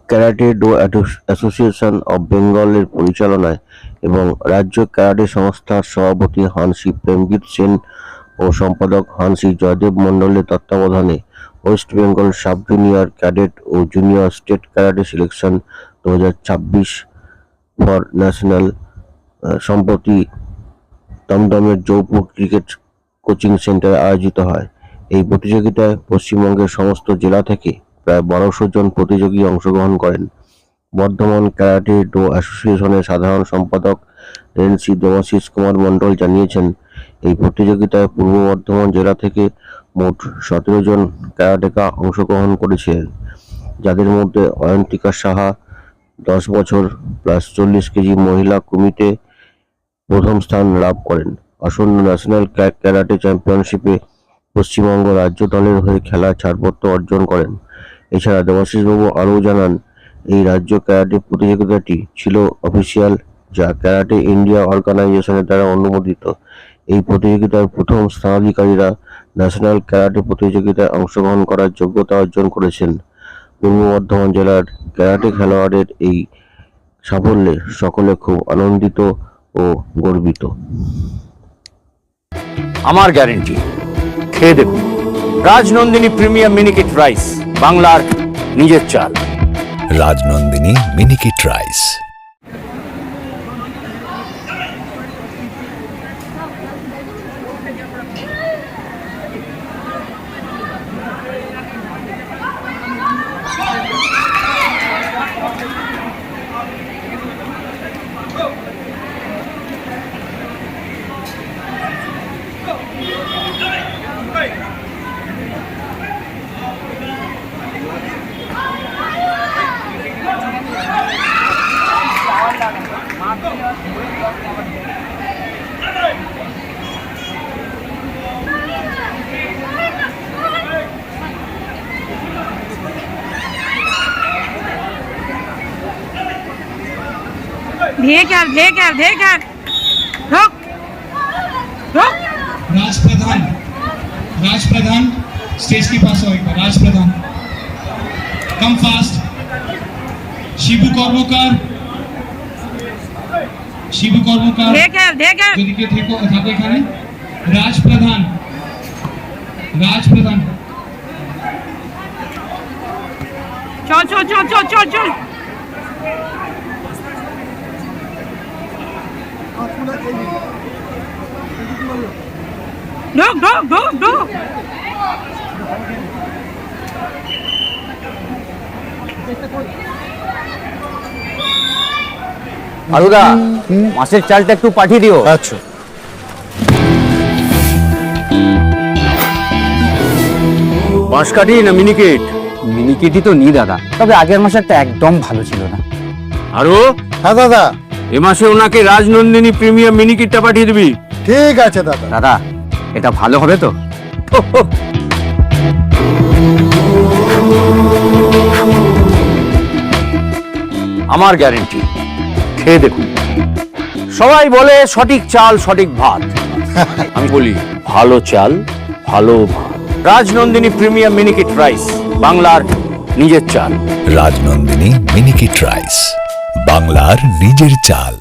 Karate do association of বেঙ্গলের পরিচালনায় এবং রাজ্য ক্যারাটে সংস্থার সভাপতি হানসি প্রেমজিৎ সেন ও সম্পাদক হানসি জয়দেব মণ্ডলের তত্ত্বাবধানে West Bengal sub junior cadet ও junior state karate selection 2026 for national সম্প্রতি দমদমের জৌপুর ক্রিকেট কোচিং সেন্টারে আয়োজিত হয়। এই প্রতিযোগিতায় পশ্চিমবঙ্গের সমস্ত জেলা থেকে প্রায় 1200 জন প্রতিযোগী অংশগ্রহণ করেন। বর্ধমান ক্যারাটে ডো অ্যাসোসিয়েশনের সাধারণ সম্পাদক রেনসি দেবাশিস কুমার মণ্ডল জানিয়েছেন, এই প্রতিযোগিতায় পূর্ব বর্ধমান জেলা থেকে মোট 17 জন ক্যারাটেকা অংশগ্রহণ করেছিলেন, যাদের মধ্যে অয়ন্তিকা সাহা 10 বছর প্লাস 40 কেজি মহিলা কুমিতে প্রথম স্থান লাভ করেন। আসন্ন ন্যাশনাল ক্যারাটে চ্যাম্পিয়নশিপে পশ্চিমবঙ্গ রাজ্য দলের হয়ে খেলার ছাড়পত্র অর্জন করেন। এছাড়া দেবাশিসবাবু আরও জানান, এই রাজ্য ক্যারাটে প্রতিযোগিতাটি ছিল অফিসিয়াল, যা ক্যারাটে ইন্ডিয়া অর্গানাইজেশনের দ্বারা অনুমোদিত। এই প্রতিযোগিতার প্রথম স্থানাধিকারীরা ন্যাশনাল ক্যারাটে প্রতিযোগিতায় অংশগ্রহণ করার যোগ্যতা অর্জন করেছেন। পূর্ব বর্ধমান জেলার ক্যারাটে খেলোয়াড়ের এই সাফল্যে সকলে খুব আনন্দিত ও গর্বিত। আমার গ্যারেন্টি, খেয়ে দেখুন রাজনন্দিনী প্রিমিয়াম মিনিকেট রাইস, বাংলার নিজের চাল। রাজনন্দিনী মিনিকেট রাইস। ढेकर रुक रुक। राज प्रधान स्टेज के पास होएगा। राज प्रधान कम फास्ट। शिबू কর্মকার যদি কেউ থাকে এখানে। রাজ প্রধান चल ढुक। আলুদা, মাছের চালটা একটু পাঠিয়ে দিও। আচ্ছা। বাঁশকাঠি না মিনিকেট? মিনিকেটই তো নি দাদা, তবে আগের মাসেরটা একদম ভালো ছিল না। আরো হ্যাঁ দাদা। এ মাসে ওনাকে রাজনন্দিনী প্রিমিয়াম মিনিকেটটা পাঠিয়ে দিবি। ঠিক আছে দাদা। দাদা, এটা ভালো হবে তো? আমার গ্যারেন্টি, খেয়ে দেখুন। সবাই বলে সঠিক চাল সঠিক ভাত, আমি বলি ভালো চাল ভালো ভাত। রাজনন্দিনী প্রিমিয়াম মিনিকেট রাইস, বাংলার নিজের চাল। রাজনন্দিনী মিনিকেট রাইস, বাংলার নিজের চাল।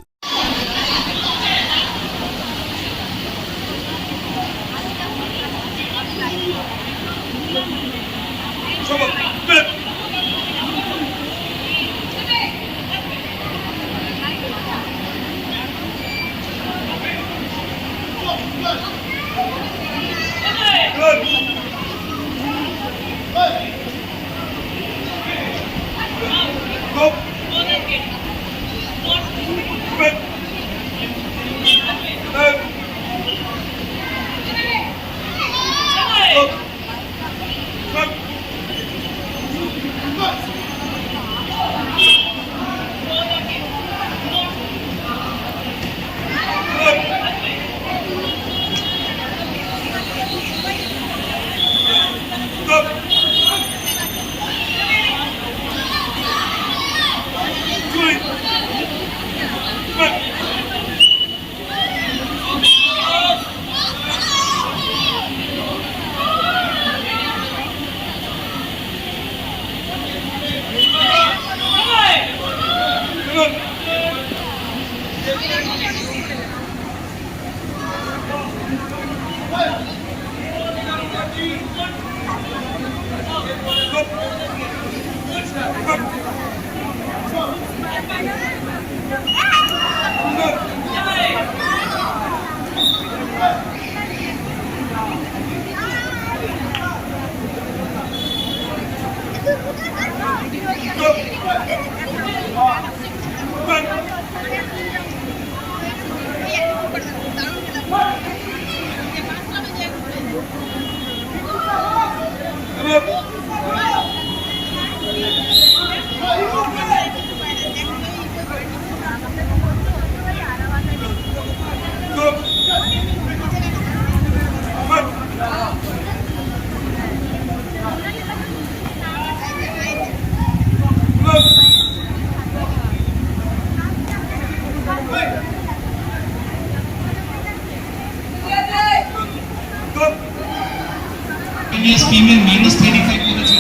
years female minus 35 minutes.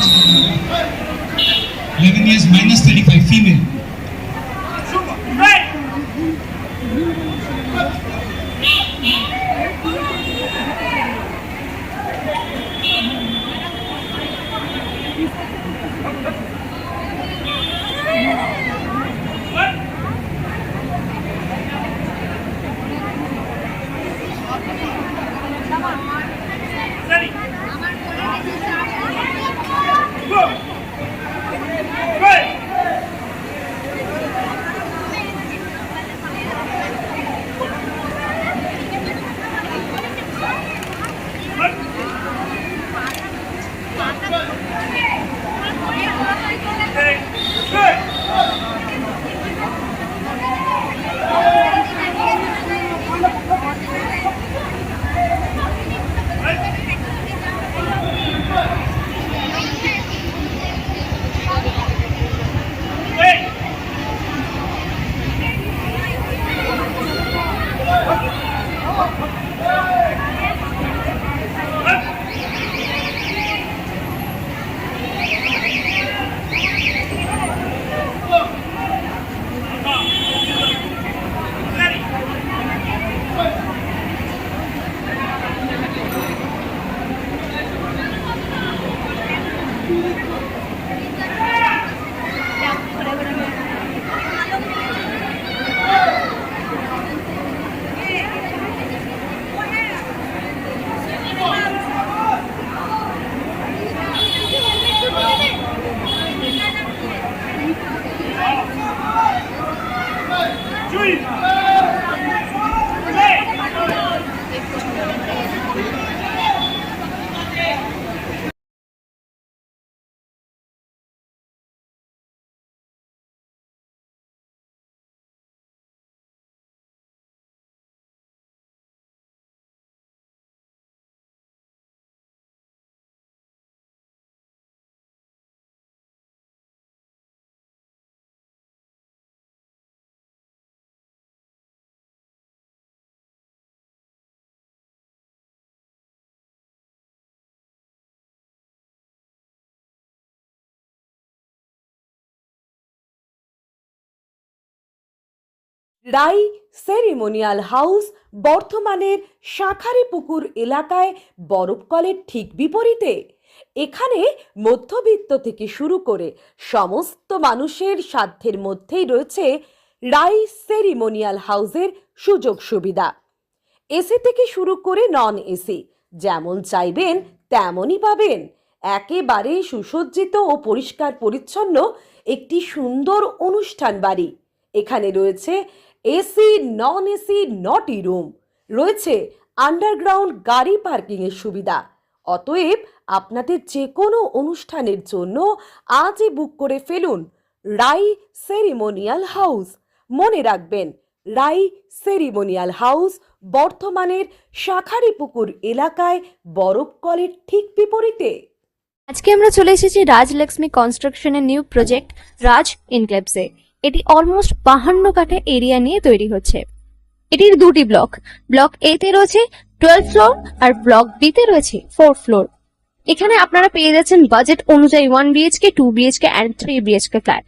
11 years minus 35 female. রাই সেরিমোনিয়াল হাউস বর্ধমানের শাঁখারীপুকুর এলাকায় বরফকলের ঠিক বিপরীতে। এখানে মধ্যবিত্ত থেকে শুরু করে সমস্ত মানুষের সাধ্যের মধ্যেই রয়েছে রাই সেরিমোনিয়াল হাউসের সুযোগ সুবিধা। এসি থেকে শুরু করে নন এসি যেমন চাইবেন তেমনই পাবেন। একেবারে সুসজ্জিত ও পরিষ্কার পরিচ্ছন্ন একটি সুন্দর অনুষ্ঠান বাড়ি। এখানে রয়েছে এসি নন এসি নটি রুম, রয়েছে আন্ডারগ্রাউন্ড গাড়ি পার্কিংয়ের সুবিধা। অতএব আপনাদের যে কোনো অনুষ্ঠানের জন্য আজই বুক করে ফেলুন রাই সেরিমোনিয়াল হাউস। মনে রাখবেন, রাই সেরিমোনিয়াল হাউস বর্ধমানের শাঁখারীপুকুর এলাকায় বরফকলের ঠিক বিপরীতে। আজকে আমরা চলে এসেছি রাজলক্ষ্মী কনস্ট্রাকশনের নিউ প্রজেক্ট রাজ ইনক্লেভসে। এটি অলমোস্ট 52 কাঠা এরিয়া নিয়ে তৈরি হচ্ছে। এটির দুটি ব্লক, ব্লক এ তে রয়েছে 12 ফ্লোর আর ব্লক বি তে রয়েছে 4 ফ্লোর। এখানে আপনারা পেয়ে যাচ্ছেন বাজেট অনুযায়ী 1 BHK 2 BHK and 3 BHK flat.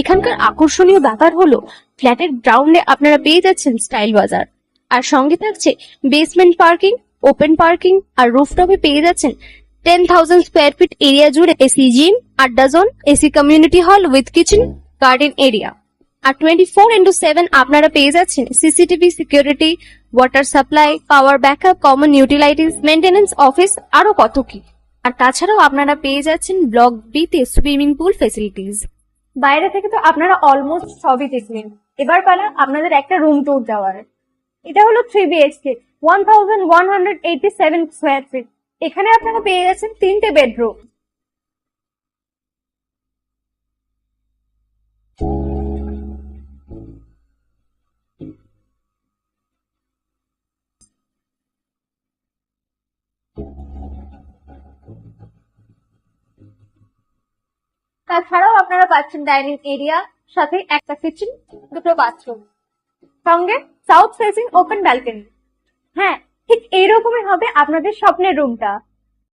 এখানকার আকর্ষণীয় ব্যাপার হলো ফ্ল্যাটের গ্রাউন্ডে আপনারা পেয়ে যাচ্ছেন স্টাইল বাজার, আর সঙ্গে থাকছে বেসমেন্ট পার্কিং, ওপেন পার্কিং, আর রুফটপে পেয়ে যাচ্ছেন 10,000 স্কোয়ার ফিট এরিয়া জুড়ে এসি জিম, আড্ডা zone, AC community hall with kitchen, garden area. আর 24/7 আপনারা পেয়ে যাচ্ছেন CCTV security, water supply, power backup, common utilities, maintenance office, আরো কত কি। আর তাছাড়াও আপনারা পেয়ে যাচ্ছেন ব্লক বি তে সুইমিং পুল ফেসিলিটিস। বাইরে থেকে তো আপনারা অলমোস্ট সবই দেখলেন, এবার পালা আপনাদের একটা রুম ট্যুর দেওয়ার। এটা হলো 3 BHK, 1187 স্কোয়ার ফিট। এখানে আপনারা পেয়ে যাচ্ছেন 3টে বেডরুম। তাছাড়াও আপনারা পাচ্ছেন ডাইনিং এরিয়া, সাথে একটা কিচেন, দুটো বাথরুম, সঙ্গে সাউথ ফেসিং ওপেন ব্যালকনি। হ্যাঁ, ঠিক এইরকমই হবে আপনাদের স্বপ্নের রুমটা।